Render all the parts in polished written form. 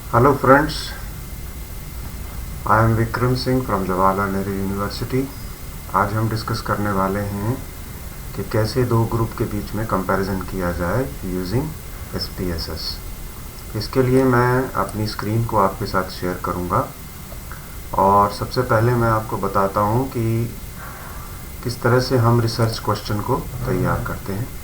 Hello friends, I am Vikram Singh from Jawaharlal Nehru University। आज हम discuss करने वाले हैं कि कैसे दो ग्रुप के बीच में कंपैरिजन किया जाए यूजिंग SPSS। इसके लिए मैं अपनी स्क्रीन को आपके साथ शेयर करूंगा और सबसे पहले मैं आपको बताता हूं कि किस तरह से हम रिसर्च क्वेश्चन को तैयार करते हैं।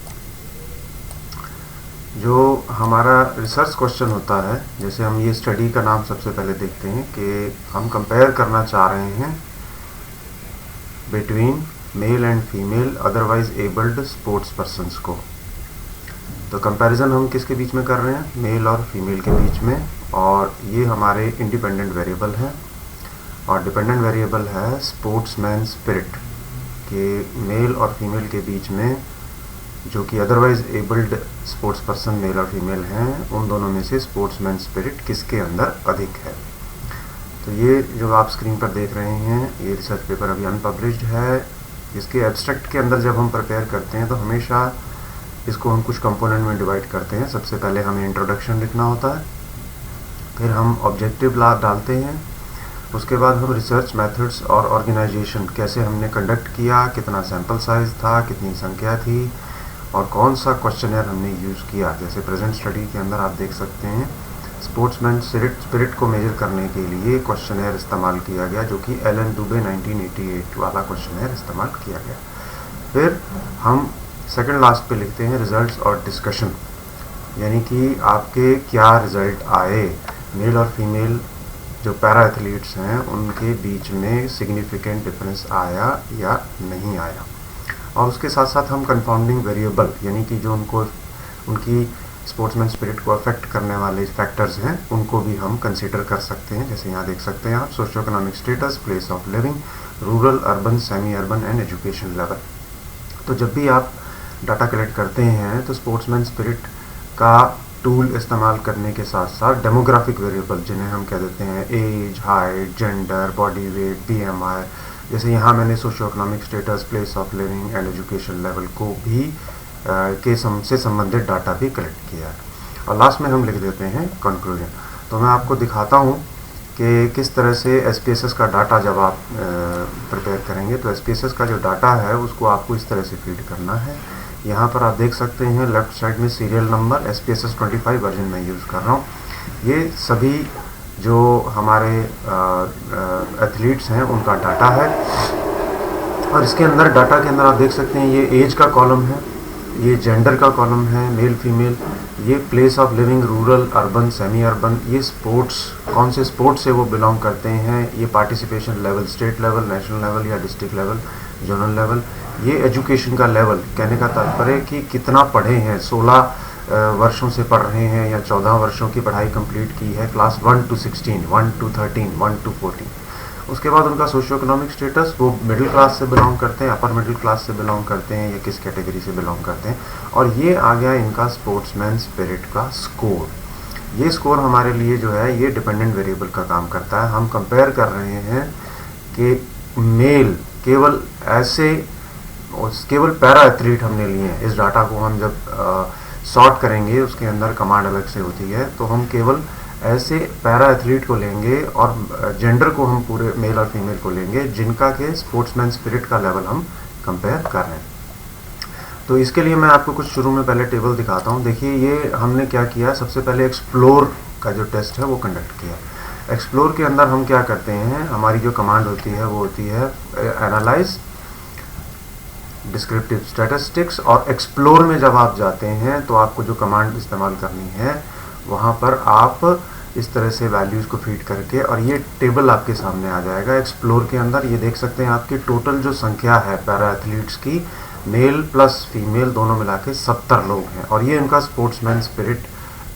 जो हमारा रिसर्च क्वेश्चन होता है, जैसे हम ये स्टडी का नाम सबसे पहले देखते हैं कि हम कंपेयर करना चाह रहे हैं between male and female otherwise abled sports persons को। तो कंपैरिजन हम किसके बीच में कर रहे हैं? मेल और फीमेल के बीच में। और ये हमारे इंडिपेंडेंट वेरिएबल है और डिपेंडेंट वेरिएबल है स्पोर्ट्समैन स्पिरिट के मेल और फीमेल के बीच में, जो कि otherwise abled sports person male और फीमेल हैं, उन दोनों में से स्पोर्ट्समैन स्पिरिट किसके अंदर अधिक है। तो ये जो आप स्क्रीन पर देख रहे हैं, ये रिसर्च पेपर अभी अनपब्लिश्ड है। इसके एब्स्ट्रैक्ट के अंदर जब हम प्रिपेयर करते हैं तो हमेशा इसको हम कुछ कंपोनेंट में डिवाइड करते हैं। सबसे पहले हमें इंट्रोडक्शन लिखना होता है, फिर हम ऑब्जेक्टिव डालते हैं, उसके बाद हम रिसर्च मेथड्स और ऑर्गेनाइजेशन, कैसे हमने कंडक्ट किया, कितना सैम्पल साइज था, कितनी संख्या थी और कौन सा क्वेश्चनर हमने यूज़ किया। जैसे प्रेजेंट स्टडी के अंदर आप देख सकते हैं स्पोर्ट्समैन स्पिरिट को मेजर करने के लिए क्वेश्चनर इस्तेमाल किया गया, जो कि एलन दुबे 1988 वाला क्वेश्चनर इस्तेमाल किया गया। फिर हम सेकंड लास्ट पे लिखते हैं रिजल्ट्स और डिस्कशन, यानी कि आपके क्या रिजल्ट आए, मेल और फीमेल जो पैरा एथलीट्स हैं उनके बीच में सिग्निफिकेंट डिफरेंस आया या नहीं आया। और उसके साथ साथ हम कंफाउंडिंग वेरिएबल, यानी कि जो उनकी स्पोर्ट्समैन स्पिरिट को अफेक्ट करने वाले फैक्टर्स हैं, उनको भी हम कंसीडर कर सकते हैं। जैसे यहाँ देख सकते हैं आप socio economic status, place of living, rural, urban, semi urban and education level. तो जब भी आप डाटा कलेक्ट करते हैं तो स्पोर्ट्समैन स्पिरिट का टूल इस्तेमाल करने के साथ साथ डेमोग्राफिक वेरिएबल, जिन्हें हम कह देते हैं age, height, gender, body weight, BMI, जैसे यहाँ मैंने socio economic status, place of living and education level को भी से संबंधित डाटा भी कलेक्ट किया है। और लास्ट में हम लिख देते हैं कंक्लूजन। तो मैं आपको दिखाता हूँ कि किस तरह से SPSS का डाटा जब आप प्रिपेयर करेंगे तो SPSS का जो डाटा है उसको आपको इस तरह से फीड करना है। यहाँ पर आप देख सकते हैं लेफ्ट साइड में सीरियल नंबर, SPSS 25 वर्जन में यूज़ कर रहा हूँ। ये सभी जो हमारे एथलीट्स हैं उनका डाटा है। और इसके अंदर डाटा के अंदर आप देख सकते हैं ये एज का कॉलम है, ये जेंडर का कॉलम है, मेल फीमेल, ये place of living, rural, urban, semi urban, ये स्पोर्ट्स, कौन से स्पोर्ट्स से वो बिलोंग करते हैं, ये participation level, state level, national level या डिस्ट्रिक्ट लेवल, जोनल लेवल, ये एजुकेशन का लेवल, कहने का तात्पर्य कि कितना पढ़े हैं, 16 वर्षों से पढ़ रहे हैं या 14 वर्षों की पढ़ाई कंप्लीट की है, क्लास 1 to 16, 1 to 13, 1 to 14। उसके बाद उनका सोशियो इकोनॉमिक स्टेटस, वो मिडिल क्लास से बिलोंग करते हैं, अपर मिडिल क्लास से बिलोंग करते हैं या किस कैटेगरी से बिलोंग करते हैं। और ये आ गया इनका स्पोर्ट्समैन स्पिरिट का स्कोर। ये स्कोर हमारे लिए जो है ये डिपेंडेंट वेरिएबल का काम करता है। हम कंपेयर कर रहे हैं कि मेल केवल पैरा एथलीट हमने लिए हैं। इस डाटा को हम जब सॉर्ट करेंगे, उसके अंदर कमांड अलग से होती है, तो हम केवल ऐसे पैरा एथलीट को लेंगे और जेंडर को हम पूरे मेल और फीमेल को लेंगे जिनका के स्पोर्ट्समैन स्पिरिट का लेवल हम कंपेयर कर रहे हैं। तो इसके लिए मैं आपको कुछ शुरू में पहले टेबल दिखाता हूँ। देखिए ये हमने क्या किया, सबसे पहले एक्सप्लोर का जो टेस्ट है वो कंडक्ट किया। एक्सप्लोर के अंदर हम क्या करते हैं, हमारी जो कमांड होती है वो होती है एनालाइज डिस्क्रिप्टिव स्टैटिस्टिक्स। और एक्सप्लोर में जब आप जाते हैं तो आपको जो कमांड इस्तेमाल करनी है वहाँ पर आप इस तरह से वैल्यूज़ को फीड करके, और ये टेबल आपके सामने आ जाएगा। एक्सप्लोर के अंदर ये देख सकते हैं आपकी टोटल जो संख्या है पैरा एथलीट्स की, मेल प्लस फीमेल दोनों मिला के 70 लोग हैं। और ये उनका स्पोर्ट्समैन स्पिरिट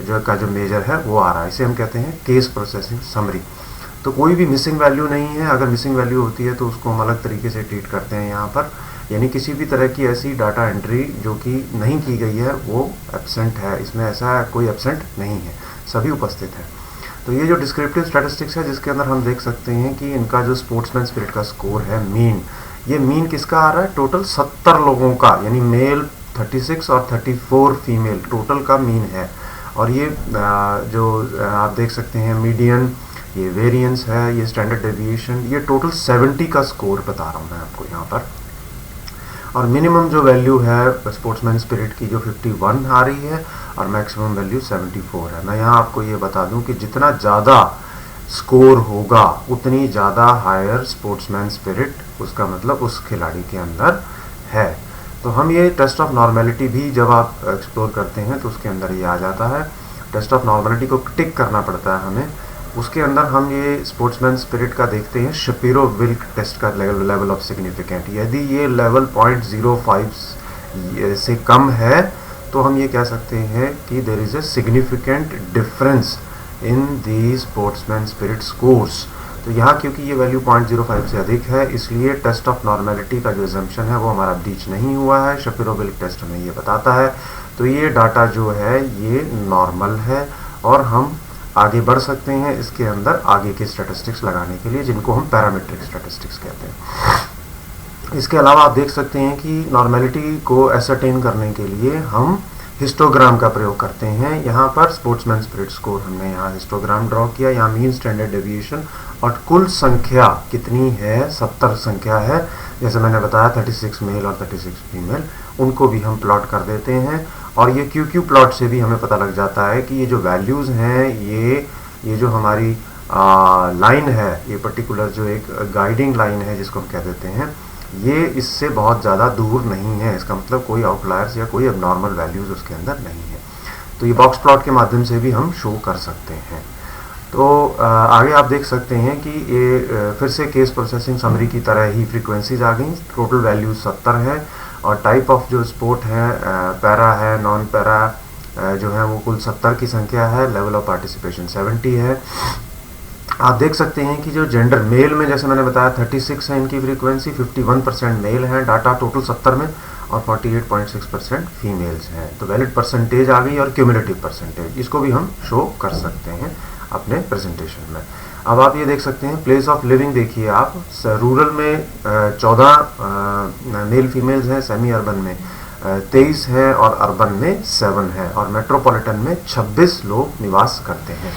जो मेजर है वो आ रहा है। इसे हम कहते हैं केस प्रोसेसिंग समरी। तो कोई भी मिसिंग वैल्यू नहीं है। अगर मिसिंग वैल्यू होती है तो उसको हम अलग तरीके से ट्रीट करते हैं यहाँ पर, यानी किसी भी तरह की ऐसी डाटा एंट्री जो कि नहीं की गई है वो एब्सेंट है। इसमें ऐसा कोई एब्सेंट नहीं है, सभी उपस्थित है। तो ये जो डिस्क्रिप्टिव स्टैटिस्टिक्स है जिसके अंदर हम देख सकते हैं कि इनका जो स्पोर्ट्समैन स्पिरिट का स्कोर है मीन, ये मीन किसका आ रहा है, टोटल 70 लोगों का, यानी मेल 36 और 34 फीमेल टोटल का मीन है। और ये जो आप देख सकते हैं मीडियन, ये वेरिएंस है, ये स्टैंडर्ड डेविएशन, ये टोटल 70 का स्कोर बता रहा हूँ मैं आपको यहाँ पर। और मिनिमम जो वैल्यू है स्पोर्ट्समैन स्पिरिट की जो 51 आ रही है और मैक्सिमम वैल्यू 74 है। मैं यहाँ आपको ये बता दूँ कि जितना ज़्यादा स्कोर होगा उतनी ज़्यादा हायर स्पोर्ट्समैन स्पिरिट उसका मतलब उस खिलाड़ी के अंदर है। तो हम ये टेस्ट ऑफ नॉर्मेलिटी भी जब आप एक्सप्लोर करते हैं तो उसके अंदर ये आ जाता है। टेस्ट ऑफ नॉर्मेलिटी को टिक करना पड़ता है हमें। उसके अंदर हम ये स्पोर्ट्समैन स्पिरिट का देखते हैं शपीरो-विल्क टेस्ट का लेवल ऑफ सिग्निफिकेंट। यदि ये लेवल 0.05 से कम है तो हम ये कह सकते हैं कि there is a significant difference in the sportsman spirit scores. तो यहाँ क्योंकि ये वैल्यू 0.05 से अधिक है इसलिए टेस्ट ऑफ नॉर्मेलिटी का जो एजम्पशन है वो हमारा ब्रीच नहीं हुआ है। शपीरो-विल्क टेस्ट हमें ये बताता है। तो ये डाटा जो है ये नॉर्मल है और हम आगे बढ़ सकते हैं इसके अंदर आगे के स्टैटिस्टिक्स लगाने के लिए, जिनको हम पैरामीट्रिक स्टैटिस्टिक्स कहते हैं। इसके अलावा आप देख सकते हैं कि नॉर्मेलिटी को एसरटेन करने के लिए हम हिस्टोग्राम का प्रयोग करते हैं। यहाँ पर स्पोर्ट्समैन स्पिरिट स्कोर हमने यहाँ हिस्टोग्राम ड्रॉ किया। यहाँ मीन स्टैंडर्ड डेविएशन और कुल संख्या कितनी है, 70 संख्या है। जैसे मैंने बताया 36 मेल और 36 फीमेल, उनको भी हम प्लॉट कर देते हैं। और ये क्यू प्लॉट से भी हमें पता लग जाता है कि ये जो वैल्यूज़ हैं ये जो हमारी लाइन है, ये पर्टिकुलर जो एक गाइडिंग लाइन है जिसको हम कह देते हैं, ये इससे बहुत ज़्यादा दूर नहीं है। इसका मतलब कोई आउटलायर्स या कोई एबनॉर्मल वैल्यूज़ उसके अंदर नहीं है। तो ये बॉक्स प्लॉट के माध्यम से भी हम शो कर सकते हैं। तो आगे आप देख सकते हैं कि ये फिर से केस प्रोसेसिंग समरी की तरह ही फ्रीक्वेंसीज आ गई। टोटल वैल्यू 70 है और टाइप ऑफ जो स्पोर्ट है पैरा है, नॉन पैरा जो है वो कुल 70 की संख्या है। लेवल ऑफ पार्टिसिपेशन 70 है। आप देख सकते हैं कि जो जेंडर मेल में जैसे मैंने बताया 36 है इनकी फ्रीक्वेंसी, 51% मेल है डाटा टोटल 70 में और 48.6% फीमेल्स हैं। तो वैलिड परसेंटेज आ गई और क्यूमुलेटिव परसेंटेज, इसको भी हम शो कर सकते हैं अपने प्रेजेंटेशन में। अब आप ये देख सकते हैं प्लेस ऑफ लिविंग देखिए आप, रूरल में 14 मेल फीमेल्स हैं, सेमी अर्बन में 23 है और अर्बन में 7 है और मेट्रोपॉलिटन में 26 लोग निवास करते हैं।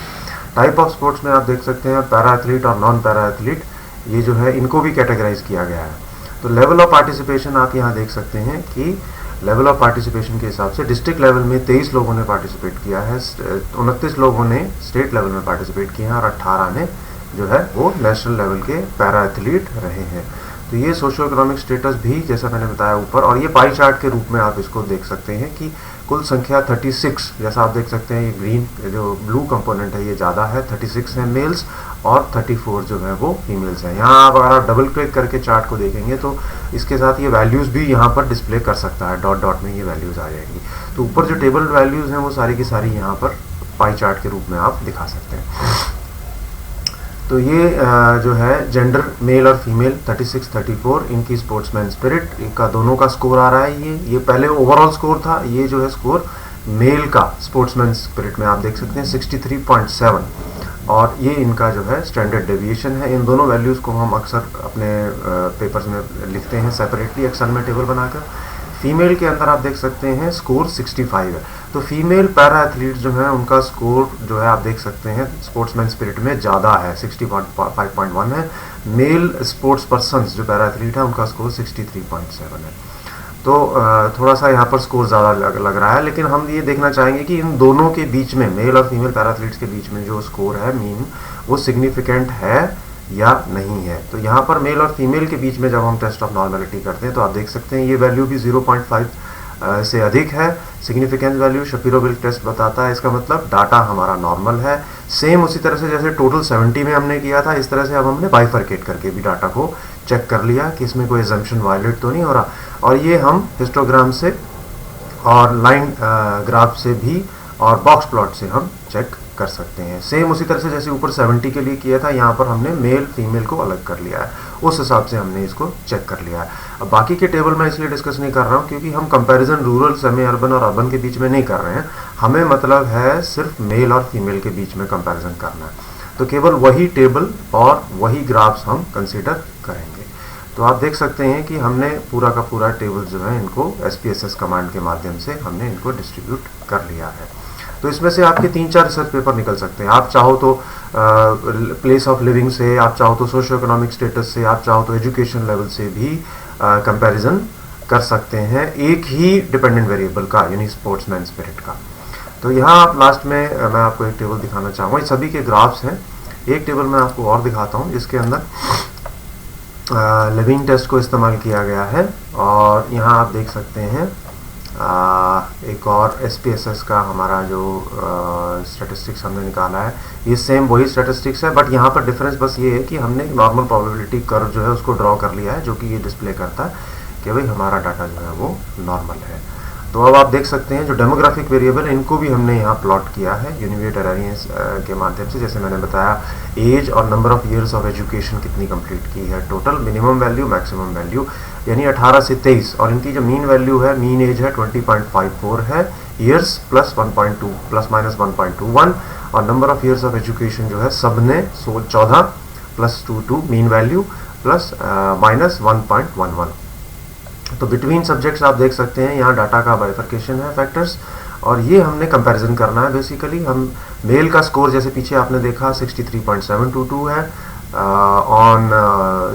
टाइप ऑफ स्पोर्ट्स में आप देख सकते हैं पैरा एथलीट और नॉन पैरा एथलीट, ये जो है इनको भी कैटेगराइज किया गया है। तो लेवल ऑफ पार्टिसिपेशन आप यहाँ देख सकते हैं कि लेवल ऑफ पार्टिसिपेशन के हिसाब से डिस्ट्रिक्ट लेवल में 23 लोगों ने पार्टिसिपेट किया है, 29 लोगों ने स्टेट लेवल में पार्टिसिपेट किया है और 18 ने जो है वो नेशनल लेवल के पैरा एथलीट रहे हैं। तो ये सोशो इकोनॉमिक स्टेटस भी जैसा मैंने बताया ऊपर, और ये पाई चार्ट के रूप में आप इसको देख सकते हैं कि कुल संख्या 36, जैसा आप देख सकते हैं ये ग्रीन जो ब्लू कंपोनेंट है ये ज़्यादा है, 36 है मेल्स और 34 जो है वो फीमेल्स हैं। यहाँ आप अगर आप डबल क्लिक करके चार्ट को देखेंगे तो इसके साथ ये वैल्यूज़ भी यहाँ पर डिस्प्ले कर सकता है, डॉट डॉट में ये वैल्यूज़ आ जाएंगी। तो ऊपर जो टेबल वैल्यूज़ हैं वो सारी की सारी यहाँ पर पाई चार्ट के रूप में आप दिखा सकते हैं। तो ये जो है जेंडर मेल और फीमेल 36, 34 इनकी स्पोर्ट्समैन स्पिरिट इनका दोनों का स्कोर आ रहा है। ये पहले ओवरऑल स्कोर था, ये जो है स्कोर मेल का स्पोर्ट्समैन स्पिरिट में आप देख सकते हैं 63.7 और ये इनका जो है स्टैंडर्ड डेविएशन है। इन दोनों वैल्यूज़ को हम अक्सर अपने पेपर्स में लिखते हैं सेपरेटली एक्सेल में टेबल बनाकर। फीमेल के अंदर आप देख सकते हैं स्कोर 65 है। तो फीमेल पैरा एथलीट जो है उनका स्कोर जो है आप देख सकते हैं स्पोर्ट्समैन स्पिरिट में ज़्यादा है, 65.1 है। मेल स्पोर्ट्स पर्सन्स जो पैरा एथलीट है उनका स्कोर 63.7 है। तो थोड़ा सा यहाँ पर स्कोर ज़्यादा लग रहा है, लेकिन हम ये देखना चाहेंगे कि इन दोनों के बीच में, मेल और फीमेल पैरा एथलीट्स के बीच में जो स्कोर है मीन, वो सिग्निफिकेंट है या नहीं है। तो यहाँ पर मेल और फीमेल के बीच में जब हम टेस्ट ऑफ नॉर्मेलिटी करते हैं तो आप देख सकते हैं ये वैल्यू भी 0.5 से अधिक है। सिग्निफिकेंस वैल्यू शपीरो-विल्क टेस्ट बताता है, इसका मतलब डाटा हमारा नॉर्मल है। सेम उसी तरह से जैसे टोटल 70 में हमने किया था, इस तरह से अब हमने बाइफरकेट करके भी डाटा को चेक कर लिया कि इसमें कोई एजम्पशन वायलेट तो नहीं हो रहा। और ये हम हिस्टोग्राम से और लाइन ग्राफ से भी और बॉक्स प्लॉट से हम चेक कर सकते हैं। सेम उसी तरह से जैसे ऊपर 70 के लिए किया था, यहाँ पर हमने मेल फीमेल को अलग कर लिया है, उस हिसाब से हमने इसको चेक कर लिया है। अब बाकी के टेबल मैं इसलिए डिस्कस नहीं कर रहा हूँ क्योंकि हम कंपैरिजन रूरल, सेमी अर्बन और अर्बन के बीच में नहीं कर रहे हैं। हमें मतलब है सिर्फ मेल और फीमेल के बीच में कंपैरिजन करना है, तो केवल वही टेबल और वही ग्राफ्स हम कंसिडर करेंगे। तो आप देख सकते हैं कि हमने पूरा का पूरा टेबल जो है इनको SPSS कमांड के माध्यम से हमने इनको डिस्ट्रीब्यूट कर लिया है। तो इसमें से आपके 3-4 रिसर्च पेपर निकल सकते हैं। आप चाहो तो प्लेस ऑफ लिविंग से, आप चाहो तो सोशियो इकोनॉमिक स्टेटस से, आप चाहो तो एजुकेशन लेवल से भी कंपैरिजन कर सकते हैं एक ही डिपेंडेंट वेरिएबल का, यानी स्पोर्ट्समैन स्पिरिट का। तो यहाँ आप लास्ट में मैं आपको एक टेबल दिखाना चाहूँगा। ये सभी के ग्राफ्स हैं। एक टेबल मैं आपको और दिखाता हूँ जिसके अंदर लिविंग टेस्ट को इस्तेमाल किया गया है, और यहाँ आप देख सकते हैं एक और SPSS का हमारा जो स्टैटिस्टिक्स हमने निकाला है, ये सेम वही स्टैटिस्टिक्स है, बट यहाँ पर डिफरेंस बस ये है कि हमने नॉर्मल प्रोबेबिलिटी कर्व जो है उसको ड्रॉ कर लिया है, जो कि ये डिस्प्ले करता है कि भाई हमारा डाटा जो है वो नॉर्मल है। तो अब आप देख सकते हैं जो डेमोग्राफिक वेरिएबल है इनको भी हमने यहाँ प्लॉट किया है यूनिवेट एरारियंस के माध्यम से। जैसे मैंने बताया, एज और number of years of education कितनी कंप्लीट की है, total minimum value maximum value, यानी 18 से 23, और इनकी जो मीन वैल्यू है, मीन एज है 20.54 है, ईयर्स प्लस 1.2 प्लस माइनस 1.21, और number of years of education जो है सब ने 14 plus 22 mean value plus minus 1.11। तो बिटवीन सब्जेक्ट्स आप देख सकते हैं यहाँ डाटा का बाइफर्केशन है फैक्टर्स, और ये हमने कंपैरिजन करना है। बेसिकली हम मेल का स्कोर जैसे पीछे आपने देखा 63.722 है ऑन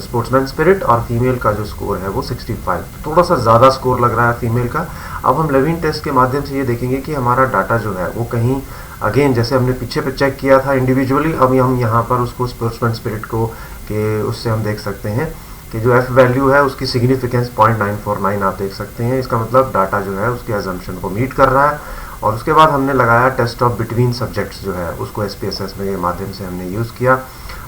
स्पोर्ट्समैन स्पिरिट, और फीमेल का जो स्कोर है वो 65, थोड़ा सा ज़्यादा स्कोर लग रहा है फीमेल का। अब हम लिविंग टेस्ट के माध्यम से ये देखेंगे कि हमारा डाटा जो है वो कहीं अगेन जैसे हमने पीछे पे चेक किया था इंडिविजुअली, अब हम यहाँ पर उसको स्पोर्ट्समैन स्पिरिट को के उससे हम देख सकते हैं कि जो F वैल्यू है उसकी सिग्निफिकेंस 0.949 आप देख सकते हैं। इसका मतलब डाटा जो है उसके अजम्पशन को मीट कर रहा है। और उसके बाद हमने लगाया टेस्ट ऑफ बिटवीन सब्जेक्ट्स जो है उसको SPSS में के माध्यम से हमने यूज़ किया,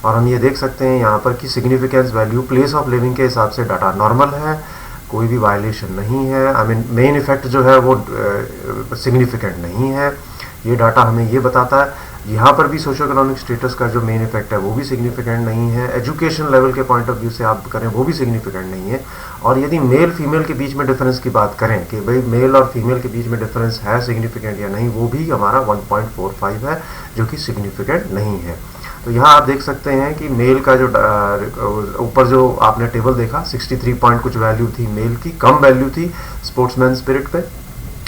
और हम ये देख सकते हैं यहाँ पर कि significance value place of living के हिसाब से डाटा नॉर्मल है, कोई भी वायलेशन नहीं है। आई मीन मेन इफेक्ट जो है वो सिग्निफिकेंट नहीं है। ये डाटा हमें ये बताता है। यहाँ पर भी सोशो इकोनॉमिक स्टेटस का जो मेन इफेक्ट है वो भी सिग्निफिकेंट नहीं है। एजुकेशन लेवल के पॉइंट ऑफ व्यू से आप करें वो भी सिग्निफिकेंट नहीं है। और यदि मेल फीमेल के बीच में डिफरेंस की बात करें कि भाई मेल और फीमेल के बीच में डिफरेंस है सिग्निफिकेंट या नहीं, वो भी हमारा 1.45 है, जो कि सिग्निफिकेंट नहीं है। तो यहाँ आप देख सकते हैं कि मेल का जो ऊपर जो आपने टेबल देखा 63 पॉइंट कुछ वैल्यू थी मेल की, कम वैल्यू थी स्पोर्ट्समैन स्पिरिट पे,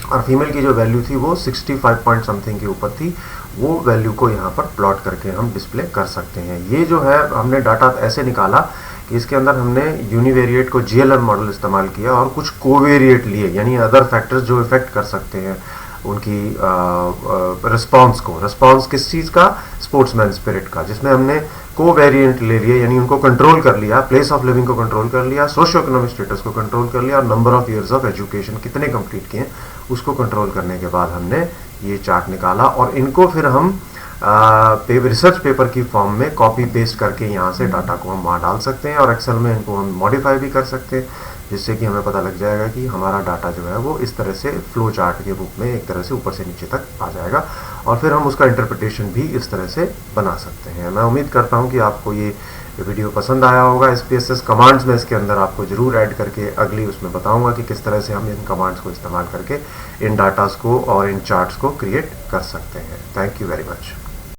और फीमेल की जो वैल्यू थी वो 65 पॉइंट समथिंग के ऊपर थी। वो वैल्यू को यहाँ पर प्लॉट करके हम डिस्प्ले कर सकते हैं। ये जो है हमने डाटा ऐसे निकाला कि इसके अंदर हमने यूनिवेरिएट को GLM मॉडल इस्तेमाल किया और कुछ कोवेरिएट लिए, यानी अदर फैक्टर्स जो इफेक्ट कर सकते हैं उनकी रिस्पॉन्स को। रिस्पॉन्स किस चीज़ का? स्पोर्ट्समैन स्पिरिट का, जिसमें हमने कोवेरिएंट ले लिए, यानी उनको कंट्रोल कर लिया, प्लेस ऑफ लिविंग को कंट्रोल कर लिया, सोशियो इकोनॉमिक स्टेटस को कंट्रोल कर लिया, और number of years of education कितने कंप्लीट किए उसको कंट्रोल करने के बाद हमने ये चार्ट निकाला। और इनको फिर हम रिसर्च पेपर की फॉर्म में कॉपी पेस्ट करके यहाँ से डाटा को हम वहाँ डाल सकते हैं, और एक्सेल में इनको हम मॉडिफाई भी कर सकते हैं, जिससे कि हमें पता लग जाएगा कि हमारा डाटा जो है वो इस तरह से फ्लो चार्ट के रूप में एक तरह से ऊपर से नीचे तक आ जाएगा, और फिर हम उसका इंटरप्रिटेशन भी इस तरह से बना सकते हैं। मैं उम्मीद करता हूँ कि आपको ये वीडियो पसंद आया होगा। SPSS कमांड्स में इसके अंदर आपको ज़रूर ऐड करके अगली उसमें बताऊंगा कि किस तरह से हम इन कमांड्स को इस्तेमाल करके इन डाटास को और इन चार्ट्स को क्रिएट कर सकते हैं। Thank you very much.